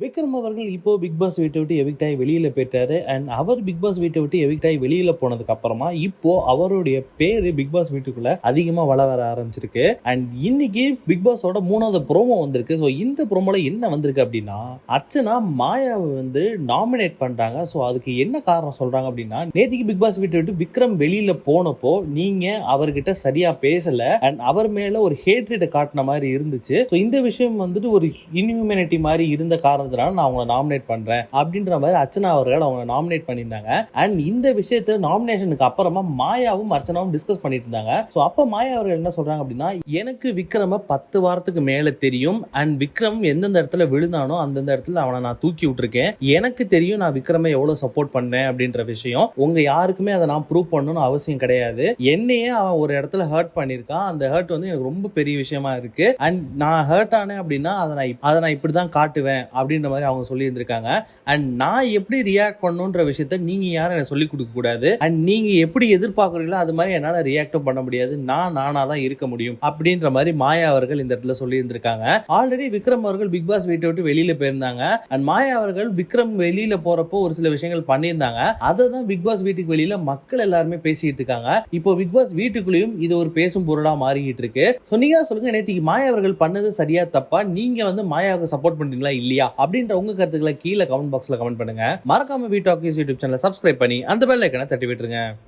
விக்ரம் அவர்கள் இப்போ big pass வீட்டை விட்டு எவிக்ட் ஆகி வெளியில போயிட்டாரு. அண்ட் அவர் பிக் பாஸ் வீட்டை விட்டு எவிக்ட் ஆகி வெளியில போனதுக்கு அப்புறமா இப்போ அவருடைய பேரு பிக் பாஸ் வீட்டுக்குள்ள அதிகமா வர ஆரம்பிச்சிருக்கு. அண்ட் இன்னைக்கு பிக் பாஸோட 3வது ப்ரோமோ வந்திருக்கு. ஸோ இந்த ப்ரோமோல என்ன வந்திருக்கு அப்படின்னா, அர்ச்சனா மாயாவை நாமினேட் பண்றாங்க. ஸோ அதுக்கு என்ன காரணம் சொல்றாங்க அப்படின்னா, நேத்திக்கு பிக் பாஸ் வீட்டை விட்டு விக்ரம் வெளியில போனப்போ நீங்க அவர்கிட்ட சரியா பேசல அண்ட் அவர் மேல ஒரு ஹேட்ரேட் காட்டின மாதிரி இருந்துச்சு. ஸோ இந்த விஷயம் ஒரு இன்ஹியூமனிட்டி மாதிரி இருந்த காரணத்தினால நான் அவங்களை நாமினேட் பண்றேன் அப்படின்ற மாதிரி அர்ச்சனா அவர்கள் அவங்க நாமினேட் பண்ணியிருந்தாங்க. அண்ட் இந்த விஷயத்தை நாமினேஷனுக்கு அப்புறமா மாயாவும் அர்ச்சனாவும் டிஸ்கஸ் பண்ணிட்டு இருந்தாங்க. ஸோ அப்ப மாயா அவர்கள் என்ன சொல்றாங்க அப்படின்னா, எனக்கு விக்ரம 10 வாரத்துக்கு மேல தெரியும் அண்ட் விக்ரம் எந்தெந்த இடத்துல விழுந்தானோ அந்தந்த இடத்துல அவனை நான் தூக்கி விட்டுருக்கேன். எனக்கு தெரியும் நான் விக்ரமை எவ்வளவு சப்போர்ட் பண்ணேன் அப்படின்ற விஷயம். உங்க யாருக்குமே அதை நான் ப்ரூவ் பண்ணணும்னு அவசியம் கிடையாது. என்னையே அவன் ஒரு இடத்துல ஹர்ட் பண்ணியிருக்கான். அந்த ஹர்ட் எனக்கு ரொம்ப பெரிய விஷயமா இருக்கு. அண்ட் நான் ஹர்ட் ஆனேன் அப்படின்னா அதை நான் இப்படிதான் காட்டுவேன் அப்படின்ற மாதிரி அவங்க சொல்லி இருந்திருக்காங்க. அண்ட் நான் எப்படி ரியாக்ட் பண்ணுன்ற விஷயத்த நீங்க யாரும் எனக்கு சொல்லிக் கொடுக்க கூடாது. அண்ட் நீங்க எப்படி எதிர்பார்க்கறீங்களோ அது மாதிரி என்னால ரியாக்டும் பண்ண முடியாது. நானா தான் இருக்க முடியும் அப்படின்ற மாதிரி மாயா அவர்கள் இந்த இடத்துல சொல்லி இருந்திருக்காங்க. ஆல்ரெடி விக்ரம் அவர்கள் பிக் பாஸ் வீட்டை விட்டு வெளியில போயிருந்தாங்க. அண்ட் மாயா அவர்கள் விக்ரம் வெளியில போறப்போ ஒரு சில விஷயங்கள் பண்ணியிருந்தாங்க. அதை தான் பிக் பாஸ் வீட்டுக்கு வெளியில மக்கள் எல்லாருமே பேசிட்டு இருக்காங்க. இப்போ பிக் பாஸ் வீட்டுக்குள்ளேயும் இது ஒரு பேசும் பொருளா மாறிக்கிட்டு இருக்கு. நீங்க சொல்லுங்க, நேத்திக்கு மாயா அவர்கள் பண்ணது சரியா தப்பா? நீங்க மாயாவுக்கு சப்போர்ட் பண்றீங்களா இல்லையா அப்படின்ற உங்க கருத்துக்களை கீழே கமெண்ட் பாக்ஸ்ல கமெண்ட் பண்ணுங்க. மறக்காம வி டாக் யூடியூப் சேனலை சப்ஸ்கிரைப் பண்ணி அந்த பெல் ஐகானை தட்டி விட்டுருங்க.